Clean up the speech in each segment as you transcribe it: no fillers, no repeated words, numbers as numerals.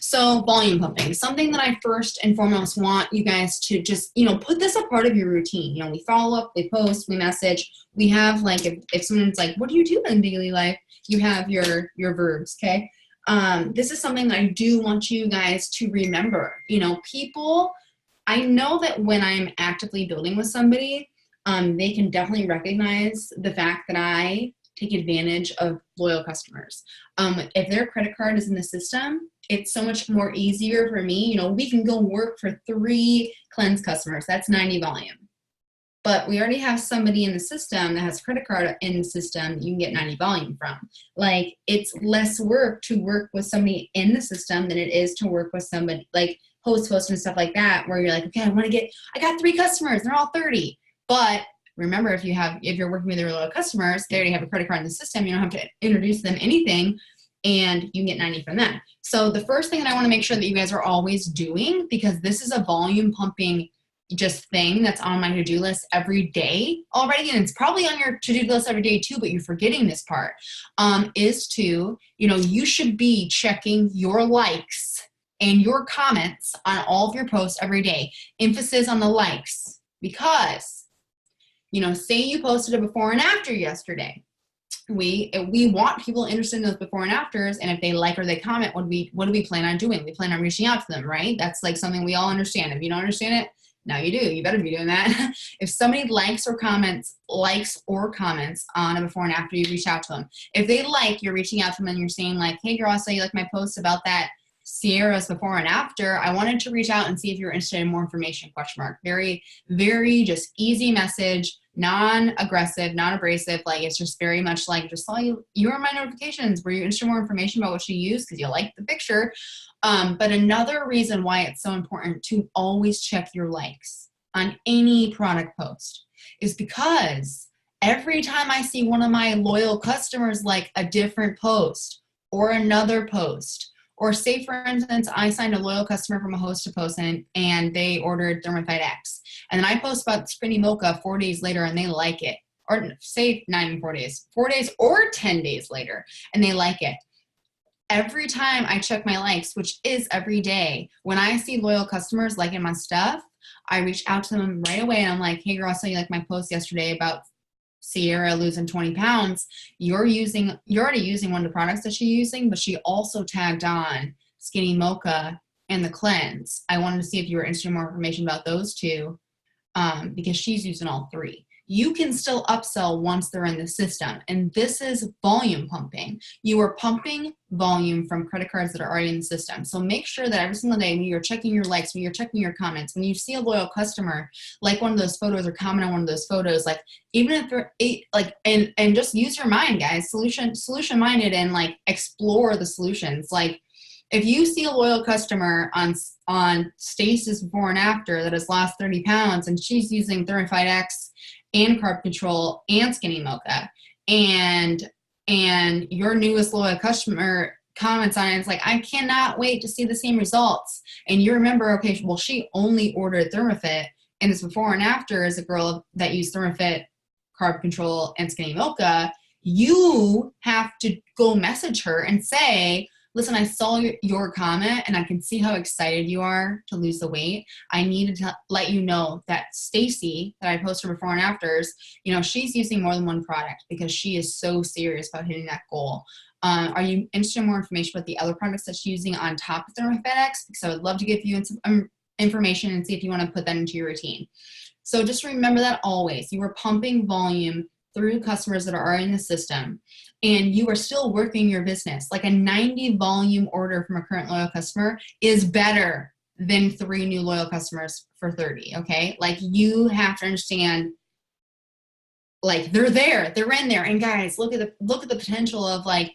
So volume pumping, something that I first and foremost want you guys to just, put this a part of your routine. We follow up, we post, we message. We have like, if someone's like, what do you do in daily life? You have your verbs, okay? This is something that I do want you guys to remember. People, I know that when I'm actively building with somebody, they can definitely recognize the fact that I take advantage of loyal customers. If their credit card is in the system, it's so much more easier for me. We can go work for 3 cleanse customers. That's 90 volume. But we already have somebody in the system that has a credit card in the system you can get 90 volume from. Like, it's less work to work with somebody in the system than it is to work with somebody like post and stuff like that, where you're like, okay, I got 3 customers, they're all 30. But remember, if you're working with your loyal customers, they already have a credit card in the system. You don't have to introduce them anything, and you can get 90 from them. So the first thing that I want to make sure that you guys are always doing, because this is a volume pumping just thing that's on my to-do list every day already, and it's probably on your to-do list every day too, but you're forgetting this part, is to, you should be checking your likes and your comments on all of your posts every day. Emphasis on the likes, because say you posted a before and after yesterday. We want people interested in those before and afters, and if they like or they comment, what do we plan on doing? We plan on reaching out to them, right? That's like something we all understand. If you don't understand it, now you do. You better be doing that. If somebody likes or comments on a before and after, you reach out to them. If they like, you're reaching out to them and you're saying like, hey girl, I saw you like my post about that Sierra's before and after. I wanted to reach out and see if you're interested in more information, ? Very, very just easy message, non-aggressive, non-abrasive. Like, it's just very much like, just saw you were in my notifications. Were you interested in more information about what you use because you like the picture? But another reason why it's so important to always check your likes on any product post is because every time I see one of my loyal customers like a different post or another post, or say, for instance, I signed a loyal customer from a host to post and they ordered Thermophyte X. And then I post about Skinny Mocha 4 days later and they like it. Or say not even 4 days. 4 days or 10 days later and they like it. Every time I check my likes, which is every day, when I see loyal customers liking my stuff, I reach out to them right away and I'm like, hey girl, I saw you like my post yesterday about Sierra losing 20 pounds. You're already using one of the products that she's using, but she also tagged on Skinny Mocha and the cleanse. I wanted to see if you were interested in more information about those two, because she's using all 3. You can still upsell once they're in the system. And this is volume pumping. You are pumping volume from credit cards that are already in the system. So make sure that every single day when you're checking your likes, when you're checking your comments, when you see a loyal customer like one of those photos or comment on one of those photos, like even if they're and just use your mind, guys, solution minded, and like explore the solutions. Like, if you see a loyal customer on Stacy's before and after that has lost 30 pounds and she's using Thermophyte X and Carb Control and Skinny Mocha, and your newest loyal customer comments on it, it's like, I cannot wait to see the same results. And you remember, okay, well, she only ordered Thermofit, and this before and after is a girl that used Thermofit, Carb Control, and Skinny Mocha. You have to go message her and say, listen, I saw your comment and I can see how excited you are to lose the weight. I needed to let you know that Stacy, that I posted before and afters, she's using more than one product because she is so serious about hitting that goal. Are you interested in more information about the other products that she's using on top of Thermofed X? Because I would love to give you some information and see if you want to put that into your routine. So just remember that always. You are pumping volume through customers that are already in the system, and you are still working your business. Like, a 90 volume order from a current loyal customer is better than 3 new loyal customers for 30, okay? Like, you have to understand, like, they're in there. And guys, look at the potential of, like,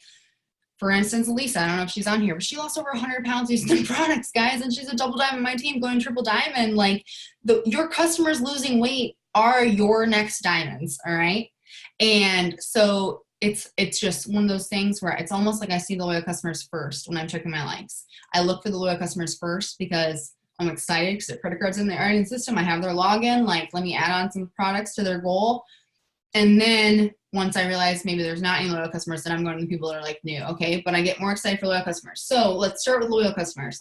for instance, Lisa, I don't know if she's on here, but she lost over 100 pounds using the products, guys, and she's a double diamond on my team going triple diamond. Like, your customers losing weight are your next diamonds, all right? And so it's just one of those things where it's almost like I see the loyal customers first when I'm checking my likes. I look for the loyal customers first because I'm excited because their credit card's in the earning system. I have their login. Like, let me add on some products to their goal. And then once I realize maybe there's not any loyal customers, then I'm going to the people that are like new, okay? But I get more excited for loyal customers. So let's start with loyal customers.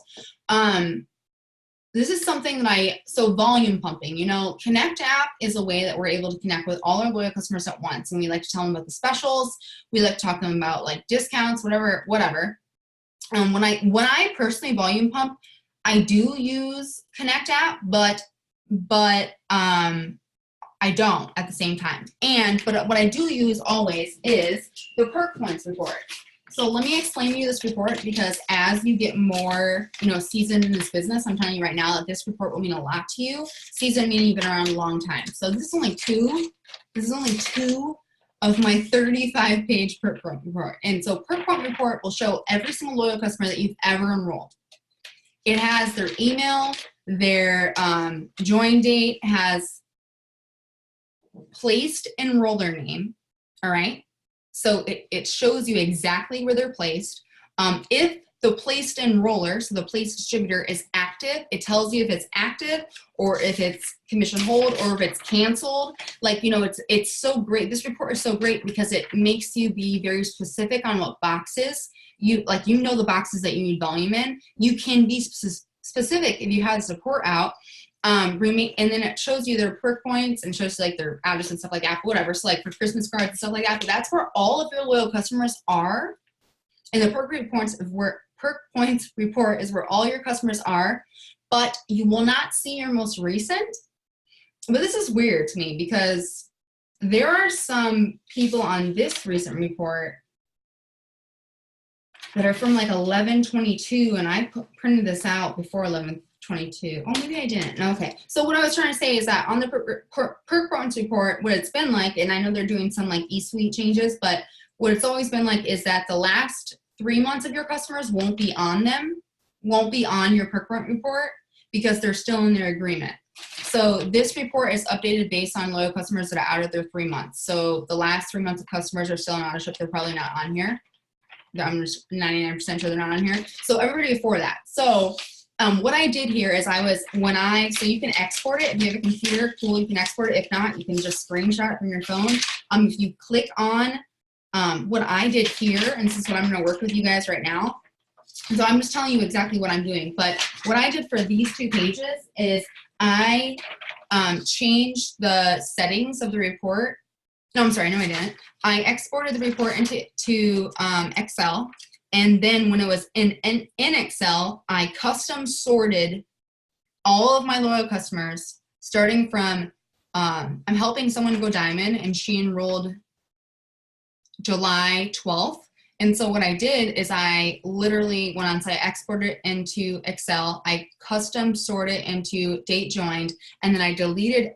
This is something that so volume pumping, you know, Connect app is a way that we're able to connect with all our loyal customers at once. And we like to tell them about the specials. We like to talk to them about like discounts, whatever. When I personally volume pump, I do use Connect app, but I don't at the same time. But what I do use always is the Perk points report. So let me explain to you this report, because as you get more, you know, seasoned in this business, I'm telling you right now that this report will mean a lot to you. Seasoned meaning you've been around a long time. So this is only two of my 35-page Perk point report. And so Perk point report will show every single loyal customer that you've ever enrolled. It has their email, their join date, has placed enroller name, all right? So it shows you exactly where they're placed. If the placed enroller, so the placed distributor is active, it tells you if it's active or if it's commission hold or if it's canceled. Like, you know, it's so great. This report is so great because it makes you be very specific on what boxes you know the boxes that you need volume in. You can be specific if you have this report out. And then it shows you their Perk points and shows you like their address and stuff like that, whatever. So like for Christmas cards and stuff like that, but that's where all of your loyal customers are. And the Perk points report is where all your customers are, but you will not see your most recent. But this is weird to me because there are some people on this recent report that are from like 11/22, and I printed this out before 11/22. Oh, maybe I didn't. Okay. So what I was trying to say is that on the Perk points report, what it's been like, and I know they're doing some like e-suite changes, but what it's always been like is that the last 3 months of your customers won't be on your Perk point report because they're still in their agreement. So this report is updated based on loyal customers that are out of their 3 months. So the last 3 months of customers are still in ownership. They're probably not on here. I'm just 99% sure they're not on here. So everybody before that. So what I did here is so you can export it. If you have a computer, cool, you can export it. If not, you can just screenshot it from your phone. If you click on what I did here, and this is what I'm going to work with you guys right now. So I'm just telling you exactly what I'm doing. But what I did for these 2 pages is I changed the settings of the report. No, I'm sorry. No, I didn't. I exported the report into Excel. And then when it was in Excel, I custom sorted all of my loyal customers, starting from, I'm helping someone go diamond, and she enrolled July 12th. And so what I did is I literally went on site, exported it into Excel, I custom sorted into date joined, and then I deleted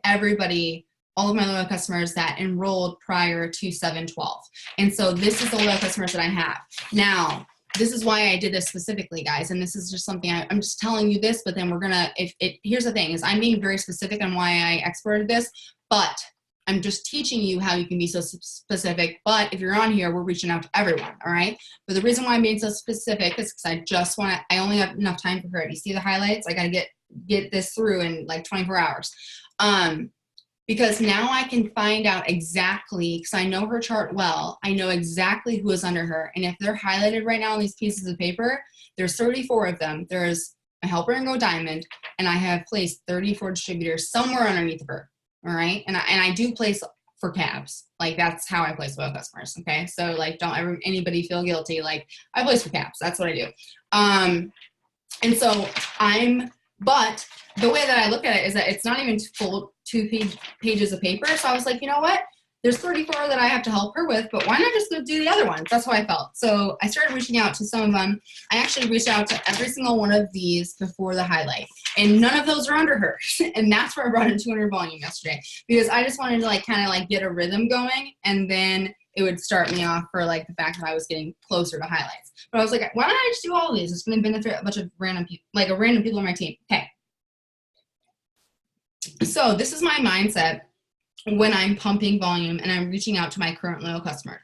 all of my loyal customers that enrolled prior to 7/12. And so this is the loyal customers that I have. Now, this is why I did this specifically, guys. And this is just something I'm just telling you this, but then here's the thing is I'm being very specific on why I exported this, but I'm just teaching you how you can be so specific. But if you're on here, we're reaching out to everyone, all right? But the reason why I'm being so specific is because I only have enough time for her. You see the highlights? I got to get this through in like 24 hours. Because now I can find out exactly, because I know her chart well, I know exactly who is under her. And if they're highlighted right now on these pieces of paper, there's 34 of them. There's a helper and go diamond, and I have placed 34 distributors somewhere underneath of her, all right? And I do place for cabs. Like, that's how I place loyal customers, okay? So, like, don't ever anybody feel guilty. Like, I place for cabs. That's what I do. And so but the way that I look at it is that it's not even full 2 pages of paper. So I was like, you know what? There's 34 that I have to help her with, but why not just go do the other ones? That's how I felt. So I started reaching out to some of them. I actually reached out to every single one of these before the highlight, and none of those are under her. And that's where I brought in 200 volume yesterday, because I just wanted to kind of get a rhythm going, and then it would start me off for the fact that I was getting closer to highlights. But I was like, why don't I just do all of these? It's going to benefit a bunch of random people, random people on my team. Okay. So this is my mindset when I'm pumping volume and I'm reaching out to my current loyal customer.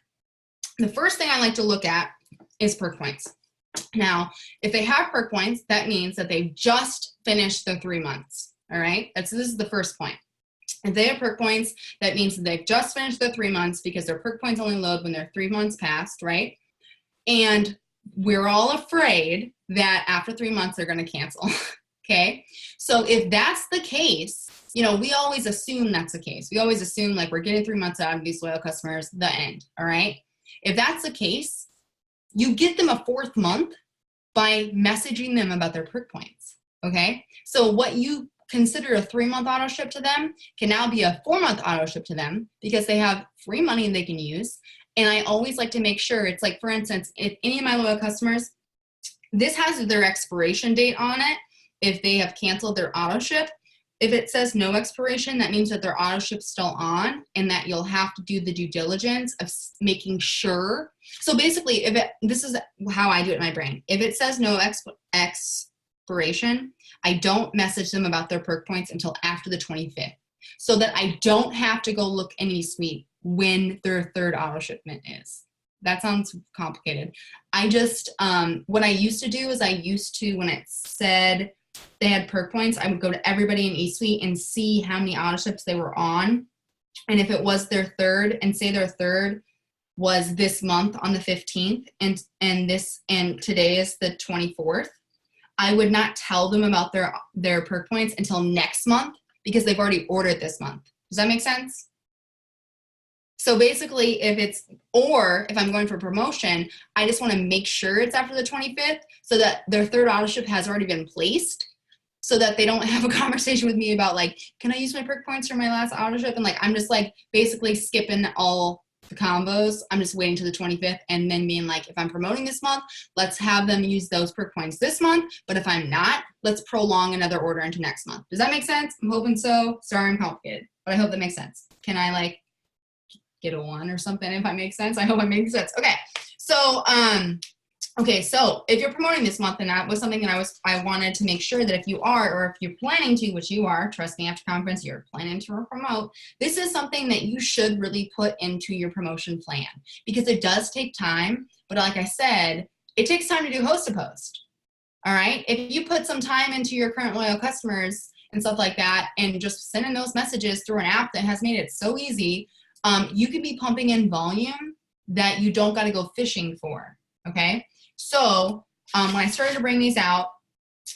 The first thing I like to look at is Perk points. Now, if they have Perk points, that means that they've just finished their 3 months. All right. This is the first point. If they have perk points, that means that they've just finished their 3 months because their perk points only load when they're 3 months past, right? And we're all afraid that after 3 months, they're going to cancel. Okay. So if that's the case, you know, we always assume that's the case. We always assume like we're getting 3 months out of these loyal customers, the end. All right. If that's the case, you get them a 4th month by messaging them about their perk points. Okay. So what you consider a 3-month auto ship to them can now be a 4-month auto ship to them because they have free money they can use. And I always like to make sure it's like, for instance, if any of my loyal customers, this has their expiration date on it. If they have canceled their auto ship, if it says no expiration, that means that their auto ship's still on and that you'll have to do the due diligence of making sure. So basically, this is how I do it in my brain. If it says no expiration, I don't message them about their perk points until after the 25th so that I don't have to go look any sweet when their 3rd auto shipment is. That sounds complicated. I just, what I used to do is when it said they had perk points, I would go to everybody in eSuite and see how many auto ships they were on. And if it was their 3rd, and say their 3rd was this month on the 15th and today is the 24th, I would not tell them about their perk points until next month because they've already ordered this month. Does that make sense? So basically, if I'm going for promotion, I just want to make sure it's after the 25th so that their 3rd auto ship has already been placed so that they don't have a conversation with me about like, can I use my perk points for my last auto ship? And like, I'm just like basically skipping all the combos. I'm just waiting to the 25th and then being like, if I'm promoting this month, let's have them use those perk points this month. But if I'm not, let's prolong another order into next month. Does that make sense? I'm hoping so. Sorry, I'm complicated, but I hope that makes sense. Can I like get a 1 or something if I make sense? I hope I make sense. Okay. So, so if you're promoting this month, and that was something that I wanted to make sure that if you are, or if you're planning to, which you are, trust me, after conference, you're planning to promote, this is something that you should really put into your promotion plan because it does take time. But like I said, it takes time to do host to post. All right. If you put some time into your current loyal customers and stuff like that, and just sending those messages through an app that has made it so easy, you could be pumping in volume that you don't got to go fishing for. Okay. So when I started to bring these out,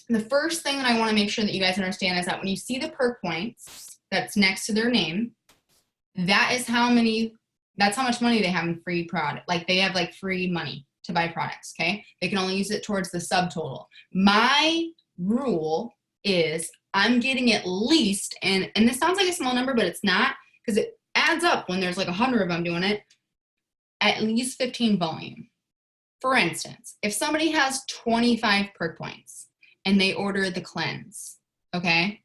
the first thing that I want to make sure that you guys understand is that when you see the perk points that's next to their name, that's how much money they have in free product. Like they have like free money to buy products. Okay. They can only use it towards the subtotal. My rule is I'm getting at least, and this sounds like a small number, but it's not because it adds up when there's like 100 of them doing it, at least 15 volume. For instance, if somebody has 25 perk points and they order the cleanse, okay,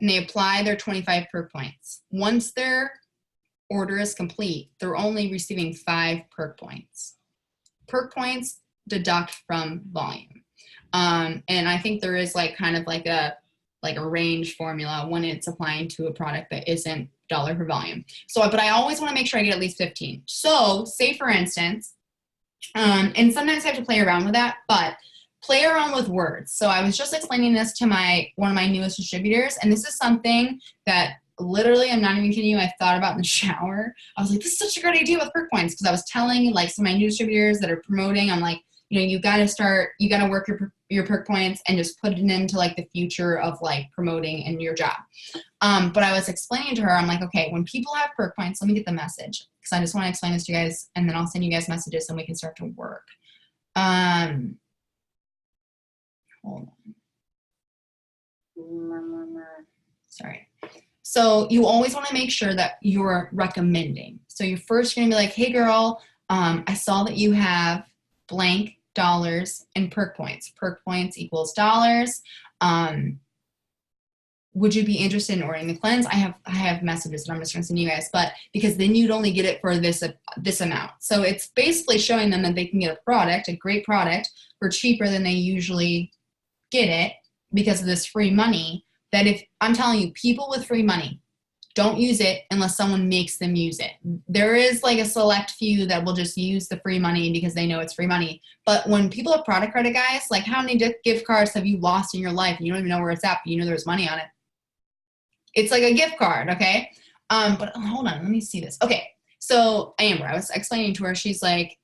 and they apply their 25 perk points, once their order is complete, they're only receiving 5 perk points. Perk points deduct from volume. And I think there is like kind of like a range formula when it's applying to a product that isn't dollar per volume. So, but I always want to make sure I get at least 15. So say for instance, and sometimes I have to play around with that, but play around with words. So I was just explaining this to one of my newest distributors, and this is something that literally, I'm not even kidding you, I thought about in the shower. I was like, this is such a great idea with perk points, because I was telling like some of my new distributors that are promoting, I'm like, you know, you got to work your perk points and just put it into like the future of like promoting and your job. But I was explaining to her, I'm like, okay, when people have perk points, let me get the message, because I just want to explain this to you guys, and then I'll send you guys messages and we can start to work. Hold on. Sorry. So you always want to make sure that you're recommending. So you're first going to be like, hey girl, I saw that you have blank dollars in perk points. Perk points equals dollars. Would you be interested in ordering the cleanse? I have messages that I'm just going to send you guys, but because then you'd only get it for this amount. So it's basically showing them that they can get a great product for cheaper than they usually get it because of this free money. That if I'm telling you, people with free money don't use it unless someone makes them use it. There is like a select few that will just use the free money because they know it's free money. But when people have product credit, guys, like how many gift cards have you lost in your life and you don't even know where it's at, but you know there's money on it? It's like a gift card, okay? But hold on, let me see this. Okay, so Amber, I was explaining to her, she's like,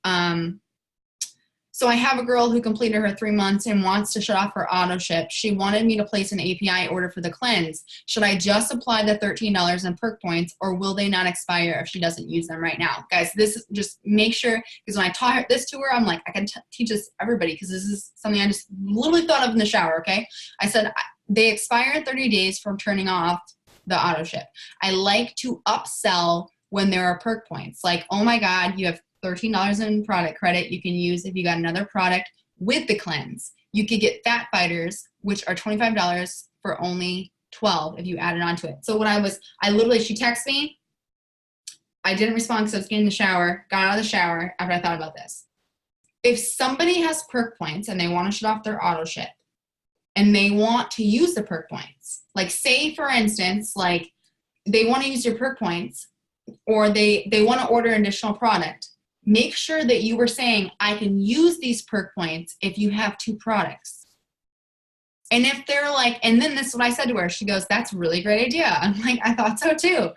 so I have a girl who completed her 3 months and wants to shut off her auto ship. She wanted me to place an API order for the cleanse. Should I just apply the $13 in perk points, or will they not expire if she doesn't use them right now? Guys, this is just make sure, because when I taught this to her, I'm like, I can teach this to everybody, because this is something I just literally thought of in the shower, okay? I said, they expire in 30 days from turning off the auto ship. I like to upsell when there are perk points. Like, oh my God, you have $13 in product credit you can use if you got another product with the cleanse. You could get Fat Fighters, which are $25 for only $12 if you add it onto it. So she texted me. I didn't respond because I was getting in the shower, got out of the shower after I thought about this. If somebody has perk points and they want to shut off their auto ship and they want to use the perk points, like say for instance, like they want to use your perk points or they want to order an additional product, make sure that you were saying, I can use these perk points if you have 2 products. And if they're like, and then this is what I said to her, she goes, that's a really great idea. I'm like, I thought so too.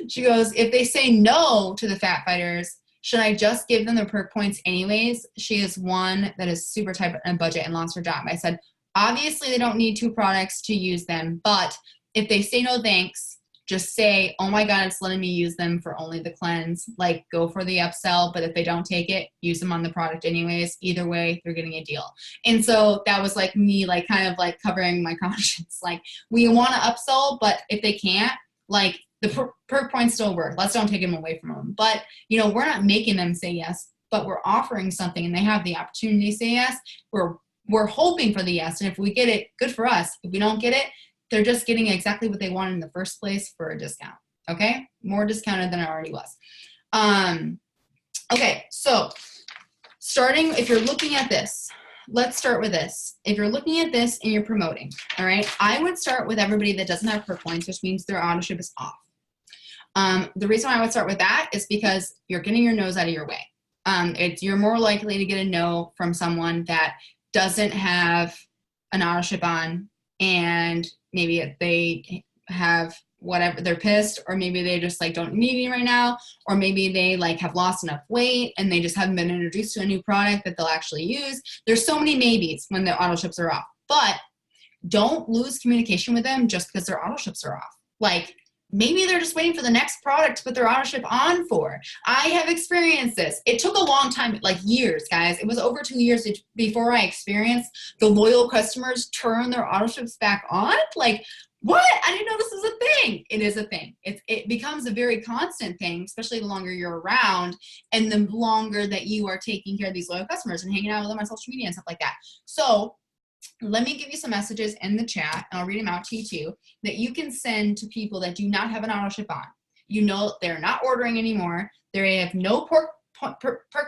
She goes, if they say no to the Fat Fighters, should I just give them the perk points anyways? She is one that is super tight on a budget and lost her job. I said, obviously they don't need 2 products to use them, but if they say no thanks, just say, oh my God, it's letting me use them for only the cleanse. Like, go for the upsell, but if they don't take it, use them on the product anyways. Either way, they're getting a deal. And so that was like me, like kind of like covering my conscience. Like, we want to upsell, but if they can't, like the perk points still work. Let's don't take them away from them. But, you know, we're not making them say yes, but we're offering something and they have the opportunity to say yes. We're hoping for the yes. And if we get it, good for us. If we don't get it, they're just getting exactly what they wanted in the first place for a discount, okay? More discounted than it already was. Okay, so starting, if you're looking at this, let's start with this. If you're looking at this and you're promoting, all right, I would start with everybody that doesn't have perk points, which means their auto ship is off. The reason why I would start with that is because you're getting your nose out of your way. You're more likely to get a no from someone that doesn't have an auto ship on, and maybe they have whatever, they're pissed, or maybe they just like don't need it right now, or maybe they like have lost enough weight and they just haven't been introduced to a new product that they'll actually use. There's so many maybes when the auto ships are off, but don't lose communication with them just because their auto ships are off. Like, maybe they're just waiting for the next product to put their auto ship on for. I have experienced this. It took a long time, like years, guys. It was over 2 years before I experienced the loyal customers turn their auto ships back on. Like, what? I didn't know this was a thing. It is a thing. It becomes a very constant thing, especially the longer you're around and the longer that you are taking care of these loyal customers and hanging out with them on social media and stuff like that. So let me give you some messages in the chat, and I'll read them out to you too, that you can send to people that do not have an auto ship on. You know they're not ordering anymore. They have no perk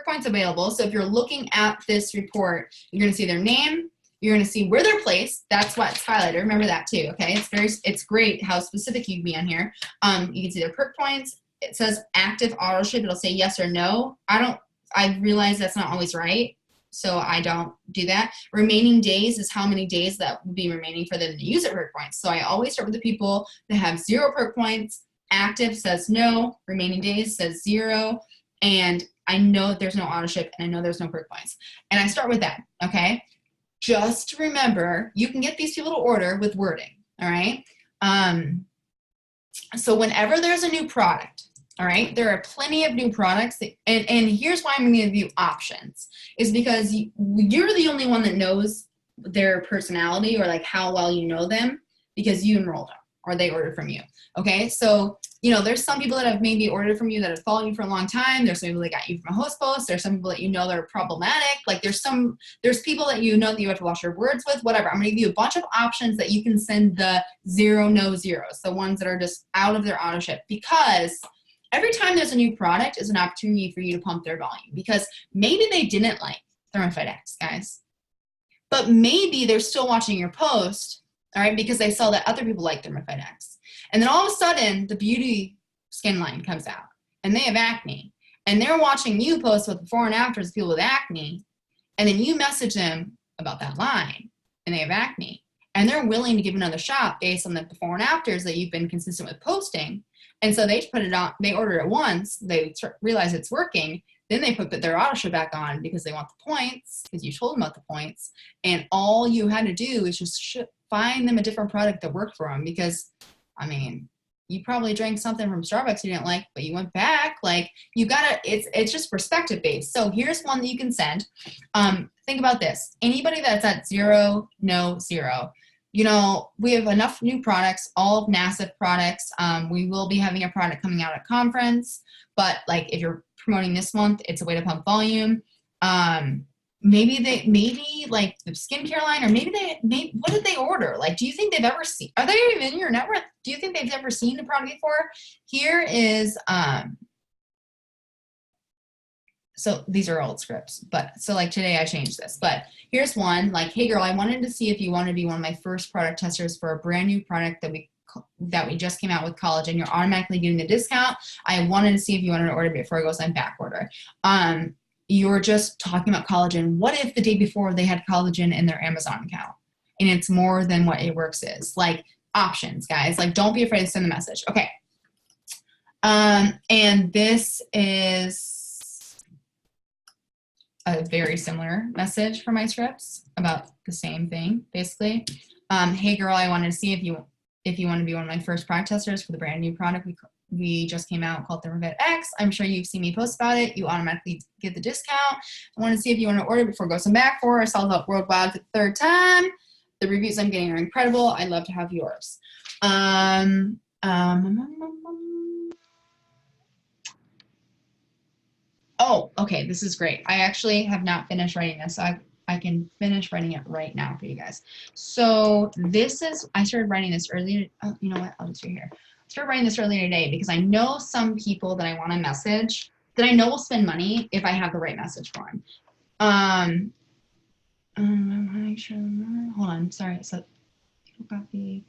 points available. So if you're looking at this report, you're going to see their name. You're going to see where they're placed. That's what's highlighted. Remember that too, okay? It's great how specific you can be on here. You can see their perk points. It says active auto ship. It'll say yes or no. I realize that's not always right, so I don't do that. Remaining days is how many days that will be remaining for them to use their perk points. So I always start with the people that have 0 perk points. Active says no. Remaining days says 0. And I know there's no auto ship, and I know there's no perk points. And I start with that, okay? Just remember, you can get these people to order with wording, all right? So whenever there's a new product, all right, there are plenty of new products. And here's why I'm going to give you options, is because you're the only one that knows their personality or like how well you know them, because you enrolled them or they ordered from you, okay? So, you know, there's some people that have maybe ordered from you that have followed you for a long time. There's some people that got you from a host post. There's some people that you know that are problematic. Like there's people that you know that you have to watch your words with, whatever. I'm going to give you a bunch of options that you can send the 0, no zeros, the ones that are just out of their auto ship, because every time there's a new product is an opportunity for you to pump their volume, because maybe they didn't like Thermifite X, guys, but maybe they're still watching your post, all right, because they saw that other people like Thermifite X. And then all of a sudden, the beauty skin line comes out, and they have acne. And they're watching you post with before and afters of people with acne, and then you message them about that line, and they have acne. and they're willing to give another shot based on the before and afters that you've been consistent with posting. And so they put it on, they order it once, they realize it's working, then they put their auto ship back on because they want the points, because you told them about the points. And all you had to do is just find them a different product that worked for them. Because, I mean, you probably drank something from Starbucks you didn't like, but you went back. Like, you gotta, it's just perspective based. So here's one that you can send. Think about this. Anybody that's at 0, no, 0. You know, we have enough new products, all of NASA products. We will be having a product coming out at conference, but like if you're promoting this month, it's a way to pump volume. Maybe like the skincare line, or maybe what did they order? Like, do you think they've ever seen, are they even in your network? Do you think they've ever seen the product before? Here is, so these are old scripts, but so like today I changed this, but here's one like, hey girl, I wanted to see if you want to be one of my first product testers for a brand new product that we just came out with collagen. You're automatically getting the discount. I wanted to see if you wanted to order before it goes on back order. You're just talking about collagen. What if the day before they had collagen in their Amazon account and it's more than what it works is? Like, options, guys. Like, don't be afraid to send the message. Okay. And this is a very similar message for my scripts about the same thing, basically. Hey girl, I wanted to see if you want to be one of my first product testers for the brand new product we just came out called ThermoFit X. I'm sure you've seen me post about it. You automatically get the discount. I want to see if you want to order before it goes on back for. I sold out worldwide for the 3rd time. The reviews I'm getting are incredible. I'd love to have yours. Oh, okay, this is great. I actually have not finished writing this. So I can finish writing it right now for you guys. So this is, I started writing this earlier. Oh, you know what? I'll just do here. I started writing this earlier today because I know some people that I want to message that I know will spend money if I have the right message for them. I want to make sure. Hold on. Sorry. So coffee,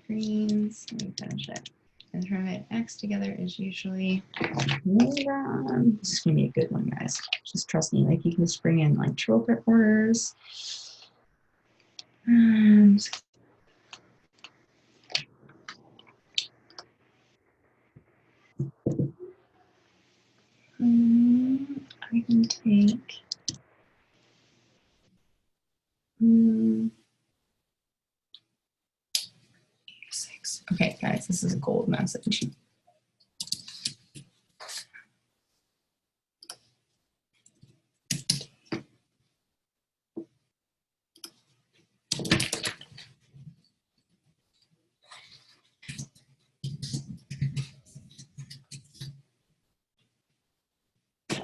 greens. Let me finish it. And ThermoFit X together is usually, this is gonna be a good one, guys. Just trust me. Like, you can just bring in like trophy orders. And I can take. Okay, guys, this is a gold message.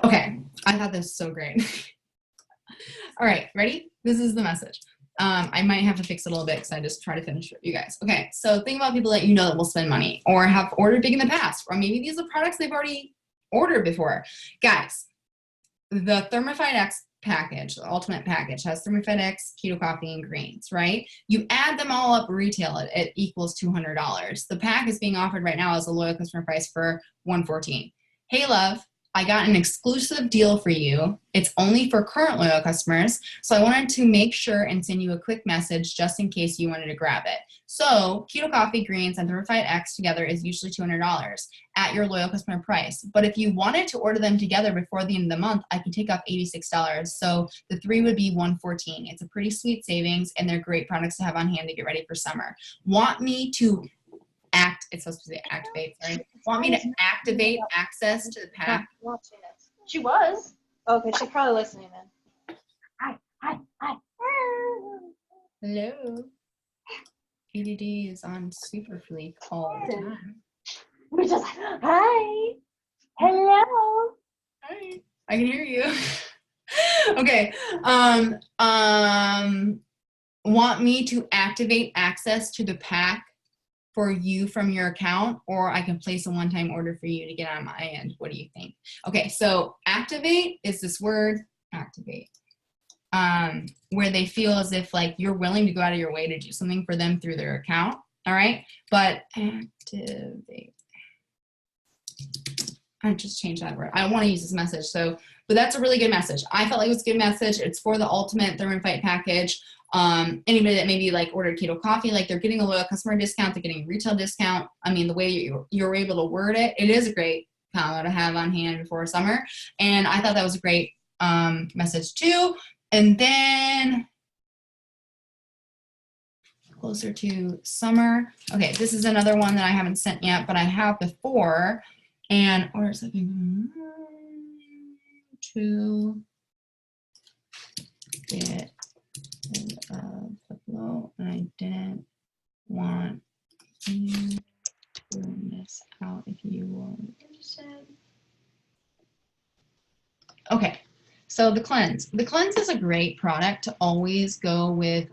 Okay, I thought this was so great. All right, ready? This is the message. I might have to fix it a little bit because I just try to finish it for you guys. Okay, so think about people that you know that will spend money or have ordered big in the past, or maybe these are products they've already ordered before. Guys, the ThermoFit X package, the ultimate package, has ThermoFit X, keto coffee, and greens, right? You add them all up, retail it equals $200. The pack is being offered right now as a loyal customer price for $114. Hey, love. I got an exclusive deal for you. It's only for current loyal customers. So I wanted to make sure and send you a quick message just in case you wanted to grab it. So keto coffee, greens, and ThermoFit X together is usually $200 at your loyal customer price. But if you wanted to order them together before the end of the month, I can take off $86. So the 3 would be $114. It's a pretty sweet savings, and they're great products to have on hand to get ready for summer. Want me to it's supposed to say activate, sorry. Want me to activate access to the pack? Watching it. She was. Okay, she's probably listening then. Hi. Hello. PDD is on super fleek all the time. We're just hi. Hello. Hi. I can hear you. Okay. Want me to activate access to the pack for you from your account, or I can place a one-time order for you to get on my end? What do you think? Okay, so activate is this word, activate, where they feel as if like you're willing to go out of your way to do something for them through their account, all right? But activate, I just changed that word. I don't want to use this message, so, but that's a really good message. I felt like it was a good message. It's for the ultimate ThermoFit package. Anybody that maybe like ordered keto coffee, like they're getting a loyal customer discount, they're getting a retail discount. I mean, the way you're able to word it, it is a great combo to have on hand before summer. And I thought that was a great message too. And then closer to summer. Okay, this is another one that I haven't sent yet, but I have before. And or something to get rid of the flow. And I didn't want you to miss out if you were interested. Okay, so the cleanse. The cleanse is a great product to always go with.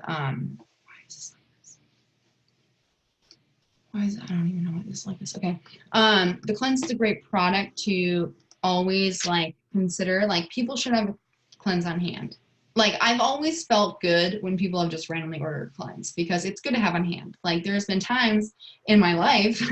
Why is I don't even know what this like this. Okay, the cleanse is a great product to always like consider. Like people should have a cleanse on hand. Like I've always felt good when people have just randomly ordered cleanse because it's good to have on hand. Like there's been times in my life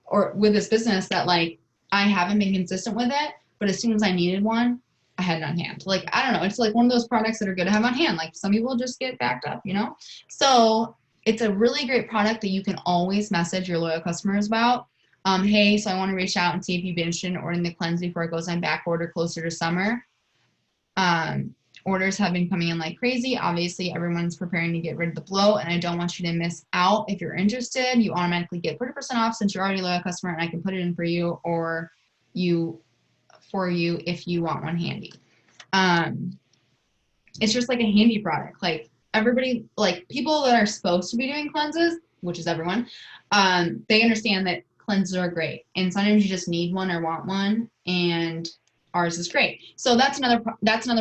or with this business that like I haven't been consistent with it, but as soon as I needed one, I had it on hand. Like I don't know, it's like one of those products that are good to have on hand. Like some people just get backed up, you know. So it's a really great product that you can always message your loyal customers about. Hey, so I want to reach out and see if you've been interested in ordering the cleanse before it goes on back order closer to summer. Orders have been coming in like crazy. Obviously, everyone's preparing to get rid of the bloat, and I don't want you to miss out. If you're interested, you automatically get 30% off since you're already a loyal customer, and I can put it in for you or for you if you want one handy. It's just like a handy product. Like everybody, like people that are supposed to be doing cleanses, which is everyone, they understand that cleanses are great, and sometimes you just need one or want one, and ours is great. So that's another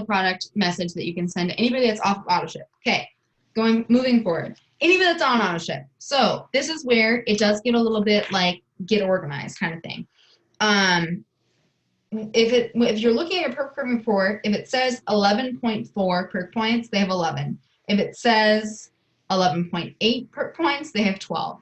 product message that you can send to anybody that's off auto ship. Okay, moving forward. Anybody that's on auto ship. So this is where it does get a little bit like get organized kind of thing. If you're looking at your perk report, if it says 11.4 perk points, they have 11. If it says 11.8 perk points, they have 12.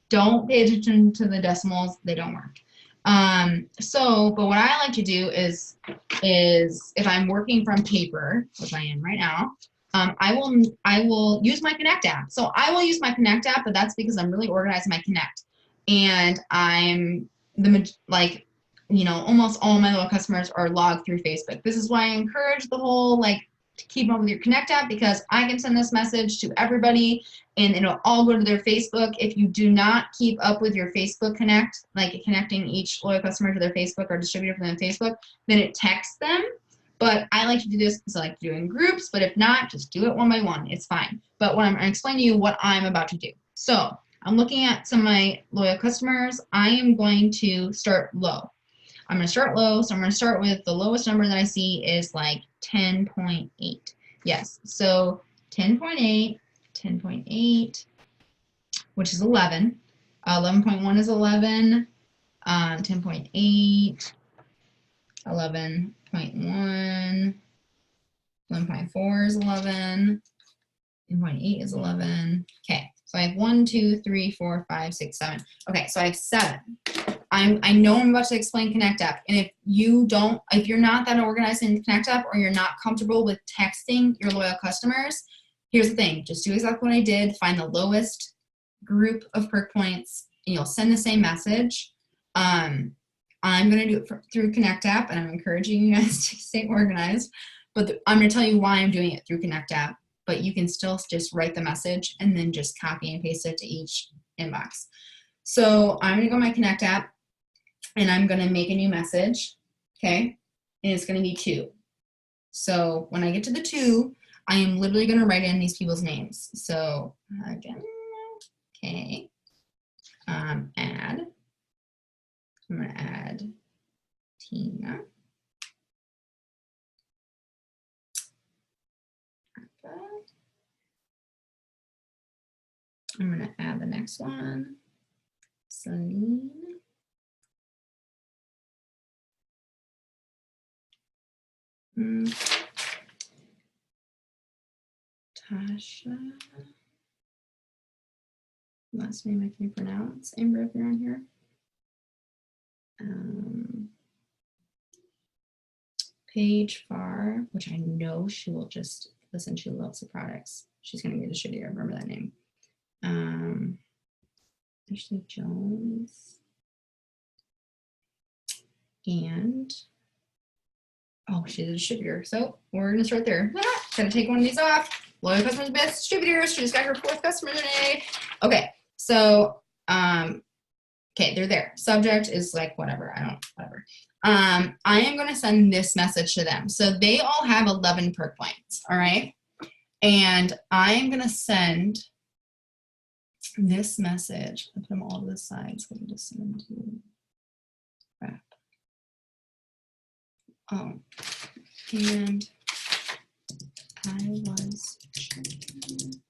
Don't pay attention to the decimals; they don't work. But what I like to do is if I'm working from paper, which I am right now, I will use my Connect app. So I will use my Connect app, but that's because I'm really organized in my Connect, and I'm almost all my loyal customers are logged through Facebook. This is why I encourage the whole to keep up with your Connect app, because I can send this message to everybody and it'll all go to their Facebook. If you do not keep up with your Facebook Connect, like connecting each loyal customer to their Facebook or distributor from their Facebook, then it texts them. But I like to do this because I like to do it in groups, but if not, just do it one by one. It's fine. But what I'm explaining to you what I'm about to do. So I'm looking at some of my loyal customers. I am going to start low. I'm going to start low, so I'm going to start with the lowest number that I see is like 10.8. Yes, so 10.8, 10.8, which is 11. 11.1 is 11. 10.8, 11.1, 11.4 is 11. 10.8 is 11. Okay, so I have 1, 2, 3, 4, 5, 6, 7. Okay, so I have 7. I know I'm about to explain Connect App, and if you're not that organized in Connect App or you're not comfortable with texting your loyal customers, here's the thing. Just do exactly what I did. Find the lowest group of perk points, and you'll send the same message. I'm going to do it through Connect App, and I'm encouraging you guys to stay organized, but I'm going to tell you why I'm doing it through Connect App, but you can still just write the message and then just copy and paste it to each inbox. So I'm going to go to my Connect App, and I'm going to make a new message, okay? And it's going to be 2. So when I get to the 2, I am literally going to write in these people's names. So again, okay, add. I'm going to add Tina. I'm going to add the next one, Celine. Tasha. Last name I can pronounce. Amber, if you're on here. Paige Farr, which I know she will just listen, she loves the products. She's going to be a distributor. Remember that name. Ashley Jones. And, oh, she's a distributor. So we're going to start there. Going to take one of these off. Loyal customers, best distributors. She just got her 4th customer today. Okay. So, okay, they're there. Subject is like whatever. Whatever. I am going to send this message to them. So they all have 11 perk points. All right. And I am going to send this message. I put them all to the side so I can just send them to crap. Oh, and I was checking.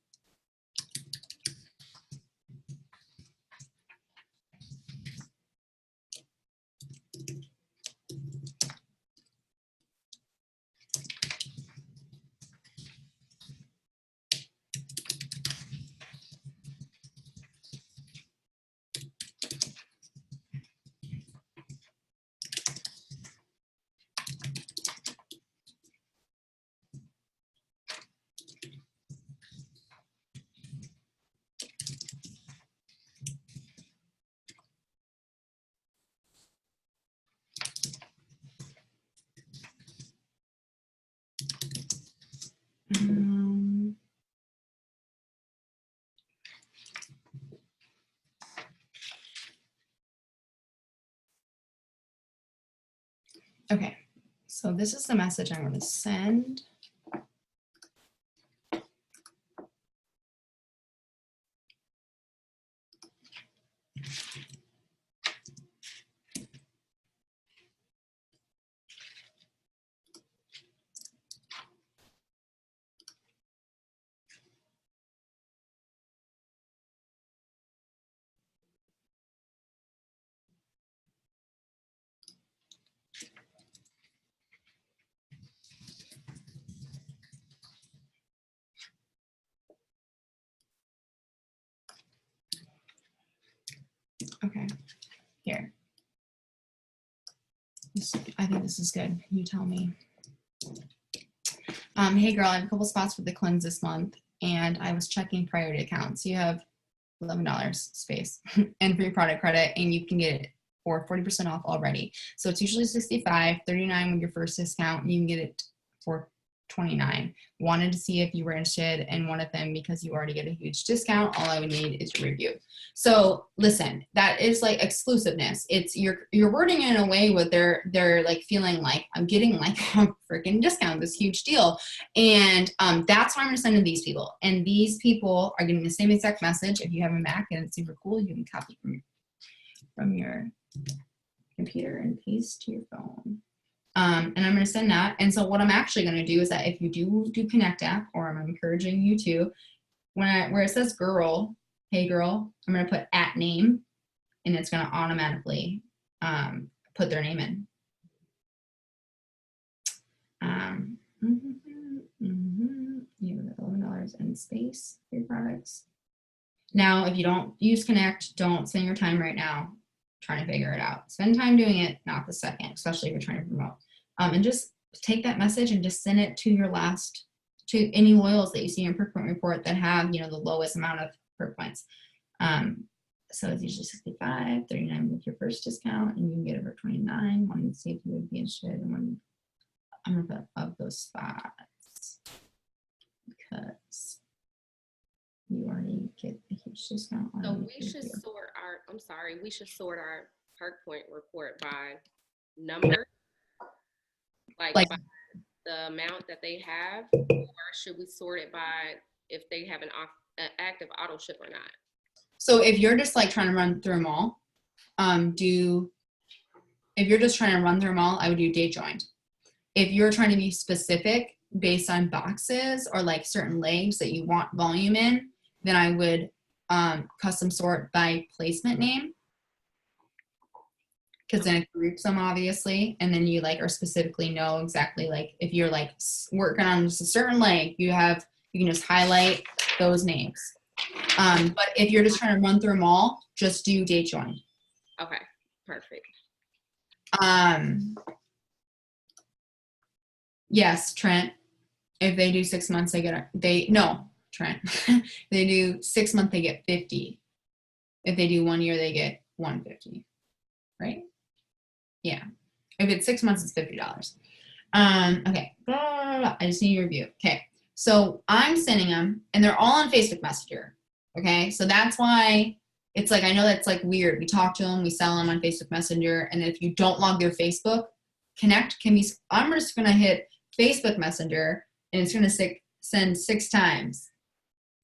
Okay, so this is the message I'm going to send. Okay, here. I think this is good. You tell me. Hey girl, I have a couple spots for the cleanse this month, and I was checking priority accounts. You have $11 space and free product credit, and you can get it for 40% off already. So it's usually $65, $39 with your first discount, and you can get it for $29. Wanted to see if you were interested in one of them because you already get a huge discount. All I would need is your review. So listen, that is like exclusiveness. It's you're wording it in a way where they're like feeling like I'm getting like a freaking discount, this huge deal. And that's what I'm gonna send to these people. And these people are getting the same exact message. If you have a Mac and it's super cool, you can copy from your computer and paste to your phone. And I'm going to send that. And so what I'm actually going to do is that if you do Connect app, or I'm encouraging you to, where it says girl, hey girl, I'm going to put @name, and it's going to automatically put their name in. You have $11 in space for your products. Now, if you don't use Connect, don't spend your time right now trying to figure it out. Spend time doing it, not the second, especially if you're trying to promote. And just take that message and just send it to your to any loyals that you see in your perk point report that have, the lowest amount of perk points. So it's usually 65, 39 with your first discount, and you can get it for 29. Wanted to see if you would be interested in one. I'm gonna put of those spots because you already get a huge discount. So we should sort our perk point report by number, like by the amount that they have, or should we sort it by if they have an active auto ship or not? So if you're just like trying to run through them all, if you're just trying to run through them all, I would do date joined. If you're trying to be specific based on boxes or like certain legs that you want volume in, then I would custom sort by placement name, because then it groups them obviously, and then you like are specifically know exactly like if you're like working on just a certain leg, you can just highlight those names. But if you're just trying to run through them all, just do date join. Okay, perfect. Yes, Trent. If they do 6 months, Trent. They do 6 months, they get 50. If they do 1 year, they get 150. Right? Yeah. If it's 6 months, it's $50. Okay. Blah, blah, blah. I just need your review. Okay. So I'm sending them, and they're all on Facebook Messenger. Okay. So that's why it's like, I know that's like weird. We talk to them, we sell them on Facebook Messenger, and if you don't log their Facebook, connect can be. I'm just gonna hit Facebook Messenger, and it's gonna send 6 times,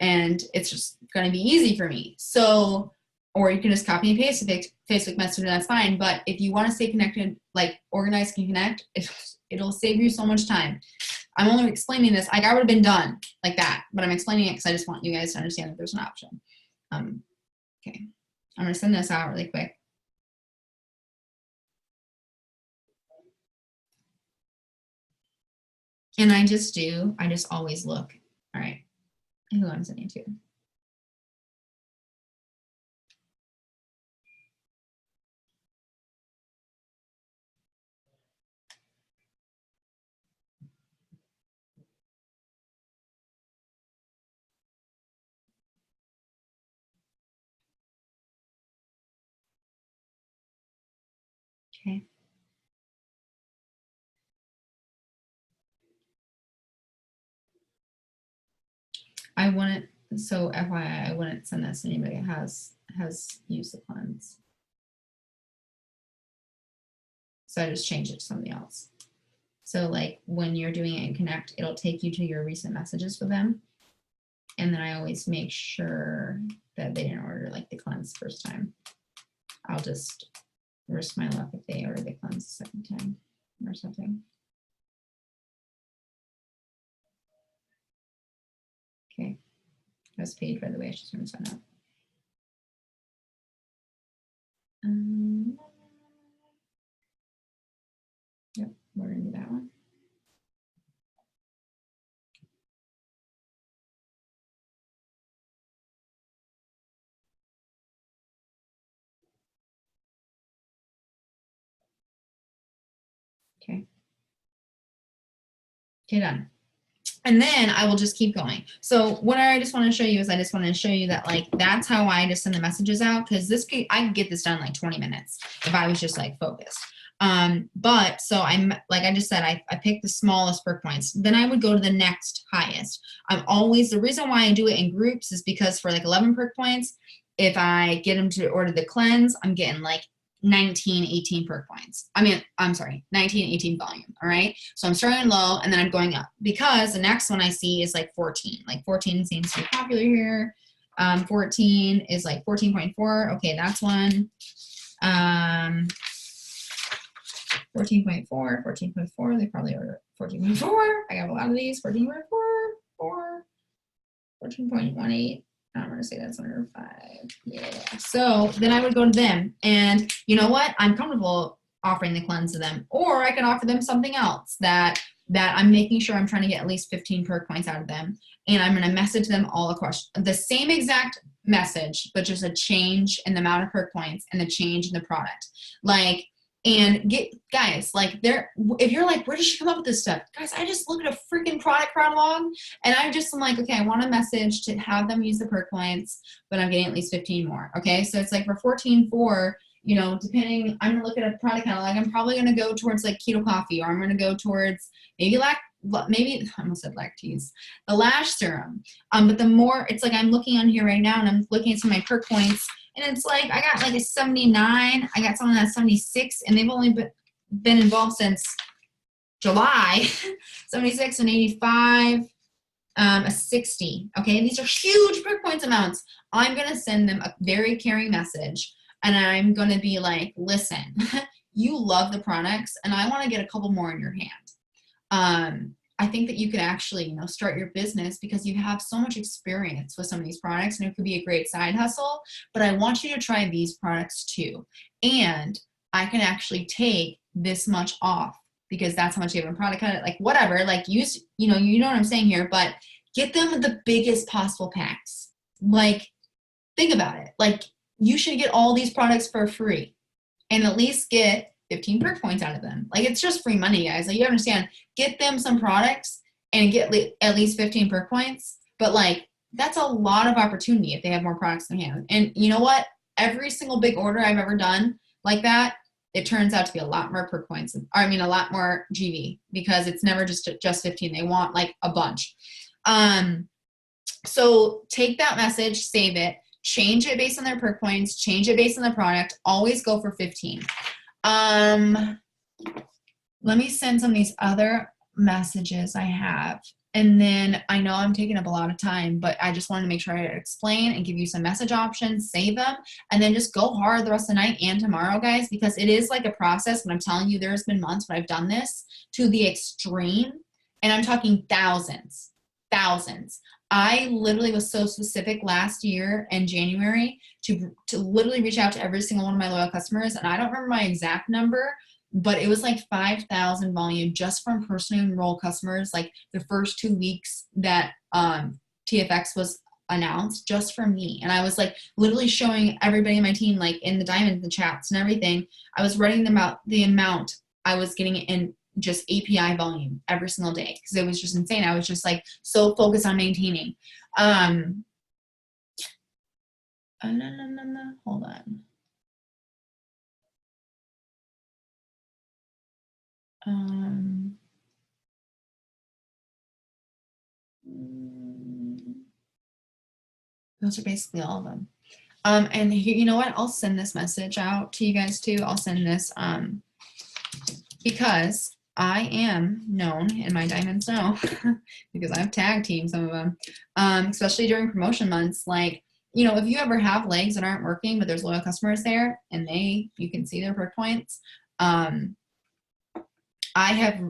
and it's just gonna be easy for me. So, or you can just copy and paste the Facebook Messenger. That's fine. But if you want to stay connected, like organized can connect, it'll save you so much time. I'm only explaining this. Like I would have been done like that, but I'm explaining it because I just want you guys to understand that there's an option. Okay, I'm gonna send this out really quick. And I just always look. All right, who I'm sending to. Okay. I wouldn't, so FYI, I wouldn't send this to anybody that has used the cleanse. So I just changed it to something else. So like when you're doing it in Connect, it'll take you to your recent messages with them. And then I always make sure that they didn't order like the cleanse first time. I'll just risk my luck if they order the cleanse the second time or something. Okay, that's paid, by the way. I just want to sign up. Yep, we're gonna do that one. Okay. Okay, done. And then I will just keep going. So what I just want to show you is I just want to show you that like that's how I just send the messages out, because I could get this done in like 20 minutes if I was just like focused. But so I'm like I just said, I picked the smallest perk points. Then I would go to the next highest. The reason why I do it in groups is because for like 11 perk points, if I get them to order the cleanse, I'm getting like 19, 18 perk points. I'm sorry, 19, 18 volume. All right. So I'm starting low and then I'm going up because the next one I see is like 14. Like 14 seems to be popular here. 14 is like 14.4. Okay, that's one. 14.4, 14.4. They probably order 14.4. I have a lot of these. 14.4, 4, 14.18. I'm going to say that's under 5. Yeah. So then I would go to them. And you know what? I'm comfortable offering the cleanse to them. Or I can offer them something else that I'm making sure I'm trying to get at least 15 perk points out of them. And I'm going to message them all the same exact message, but just a change in the amount of perk points and the change in the product. Like, and guys, like if you're like, where does she come up with this stuff? Guys, I just look at a freaking product catalog and I'm like, okay, I want a message to have them use the perk points, but I'm getting at least 15 more. Okay. So it's like for 14.4, you know, depending, I'm gonna look at a product catalog. I'm probably gonna go towards like keto coffee, or I'm gonna go towards maybe I almost said lactase, the lash serum. But the more it's like I'm looking on here right now and I'm looking at some of my perk points. And it's like, I got like a 79, I got someone that's 76, and they've only been involved since July, 76 and 85, a 60. Okay, these are huge perk points amounts. I'm going to send them a very caring message, and I'm going to be like, listen, you love the products, and I want to get a couple more in your hand. I think that you could actually, you know, start your business because you have so much experience with some of these products and it could be a great side hustle, but I want you to try these products too. And I can actually take this much off because that's how much you have a product, like whatever, like you know what I'm saying here, but get them the biggest possible packs. Like, think about it. Like, you should get all these products for free and at least get 15 perk points out of them. Like, it's just free money, guys. Like, you understand, get them some products and get at least 15 perk points. But like, that's a lot of opportunity if they have more products in hand. And you know what? Every single big order I've ever done like that, it turns out to be a lot more perk points. I mean, a lot more GV, because it's never just 15. They want like a bunch. So take that message, save it, change it based on their perk points, change it based on the product. Always go for 15. Let me send some of these other messages I have. And then I know I'm taking up a lot of time, but I just wanted to make sure I explain and give you some message options, save them, and then just go hard the rest of the night and tomorrow, guys, because it is like a process. But I'm telling you, there's been months when I've done this to the extreme, and I'm talking thousands. I literally was so specific last year in January to literally reach out to every single one of my loyal customers. And I don't remember my exact number, but it was like 5,000 volume just from personally enrolled customers, like the first 2 weeks that TFX was announced, just for me. And I was like literally showing everybody in my team, like in the diamonds, the chats and everything, I was writing them out the amount I was getting in just API volume every single day, because it was just insane. I was just like so focused on maintaining. Hold on. Those are basically all of them. And here, you know what? I'll send this message out to you guys too. I'll send this because I am known, and my diamonds know, because I've tag teamed some of them, especially during promotion months. Like, you know, if you ever have legs that aren't working, but there's loyal customers there, and you can see their perk points. I have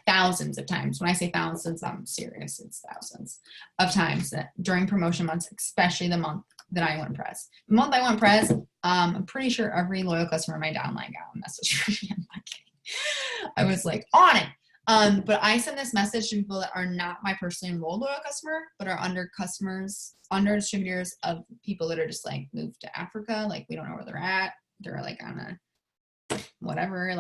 thousands of times. When I say thousands, I'm serious. It's thousands of times that during promotion months, especially the month that I went press. The month I went press, I'm pretty sure every loyal customer in my downline got a message from me. I'm not kidding. I was like on it. But I send this message to people that are not my personally enrolled loyal customer, but are under distributors of people that are just like moved to Africa. Like, we don't know where they're at. They're like on a whatever,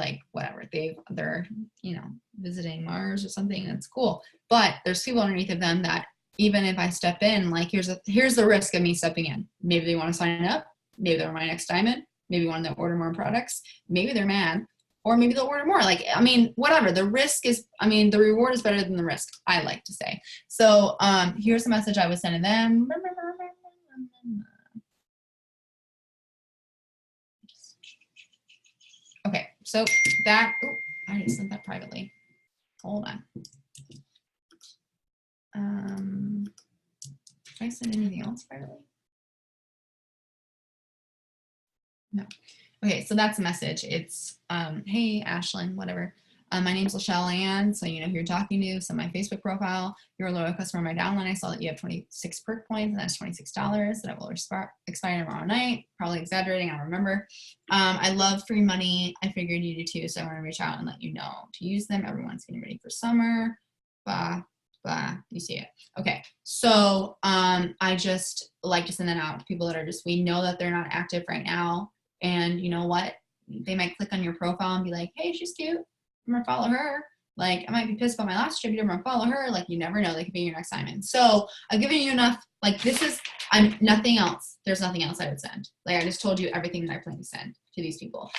they're, you know, visiting Mars or something. That's cool. But there's people underneath of them that even if I step in, like, here's the risk of me stepping in. Maybe they want to sign up. Maybe they're my next diamond. Maybe want to order more products. Maybe they're mad, or maybe they'll order more. Like, I mean, whatever. The reward is better than the risk, I like to say. So here's the message I was sending them. Okay, so that, I just sent that privately. Hold on. Did I send anything else privately? No. Okay, so that's a message. It's, hey, Ashlyn, whatever. My name's Lachelle Ann, so you know who you're talking to. So my Facebook profile, you're a loyal customer of my downline. I saw that you have 26 perk points, and that's $26 that will expire tomorrow night. Probably exaggerating, I don't remember. I love free money. I figured you do too, so I want to reach out and let you know to use them. Everyone's getting ready for summer. Blah, blah, you see it. Okay, so I just like to send that out to people that are just, we know that they're not active right now, and you know what? They might click on your profile and be like, hey, she's cute. I'm gonna follow her. Like, I might be pissed about my last distributor, I'm gonna follow her. Like, you never know, they could be your next diamond. So I've given you enough. Like, I'm nothing else. There's nothing else I would send. Like, I just told you everything that I plan to send to these people.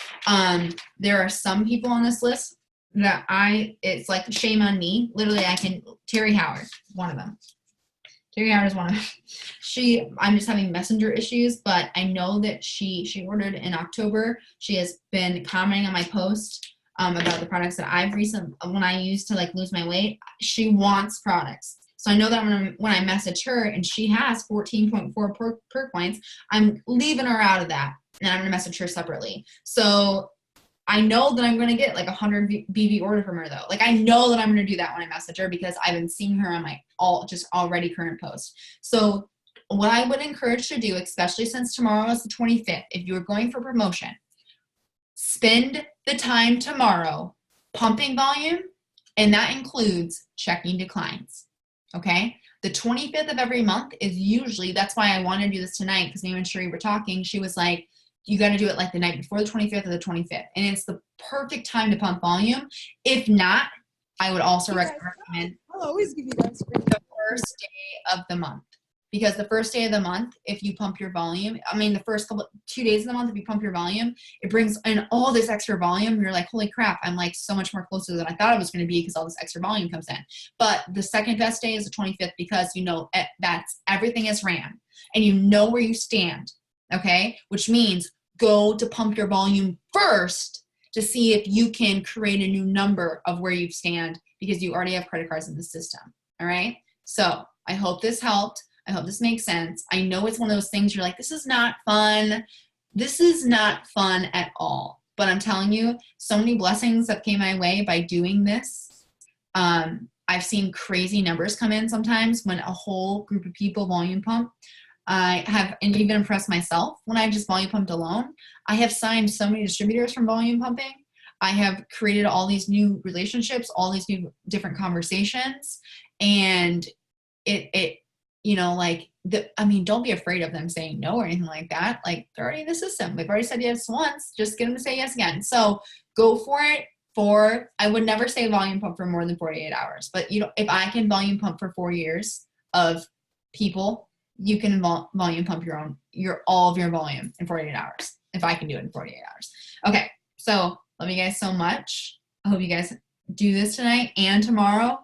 There are some people on this list that it's like shame on me. Literally, Terry Howard, one of them. Terry Howard is one of them. I'm just having messenger issues, but I know that she ordered in October. She has been commenting on my post about the products that when I used to like lose my weight. She wants products. So I know that when I message her and she has 14.4 perk points, I'm leaving her out of that, and I'm going to message her separately. So I know that I'm going to get like 100 BV order from her though. Like, I know that I'm going to do that when I message her, because I've been seeing her on my already current post. So what I would encourage to do, especially since tomorrow is the 25th, if you're going for promotion, spend the time tomorrow pumping volume, and that includes checking declines. Okay? The 25th of every month is usually, that's why I wanted to do this tonight, because me and Sheree were talking. She was like, you got to do it like the night before the 25th or the 25th. And it's the perfect time to pump volume. If not, I would also recommend. always give you guys screen. The first day of the month. Because the first day of the month, if you pump your volume, I mean, the first 2 days of the month, if you pump your volume, it brings in all this extra volume. You're like, holy crap, I'm like so much more closer than I thought I was going to be because all this extra volume comes in. But the second best day is the 25th because you know that's everything is ran and you know where you stand. Okay. Which means go to pump your volume first to see if you can create a new number of where you stand because you already have credit cards in the system. All right. So I hope this helped. I hope this makes sense. I know it's one of those things you're like, this is not fun. This is not fun at all. But I'm telling you, so many blessings that came my way by doing this. I've seen crazy numbers come in sometimes when a whole group of people volume pump. I have and even impressed myself when I just volume pumped alone. I have signed so many distributors from volume pumping. I have created all these new relationships, all these new different conversations. And it you know, like, don't be afraid of them saying no or anything like that. Like, they're already in the system. They've already said yes once. Just get them to say yes again. So go for it. I would never say volume pump for more than 48 hours. But, you know, if I can volume pump for 4 years of people, you can volume pump all of your volume in 48 hours. If I can do it in 48 hours. Okay. So love you guys so much. I hope you guys do this tonight and tomorrow.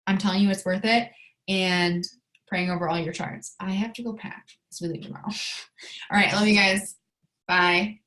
I'm telling you, it's worth it. And praying over all your charts. I have to go pack. So we leave tomorrow. All right. Love you guys. Bye.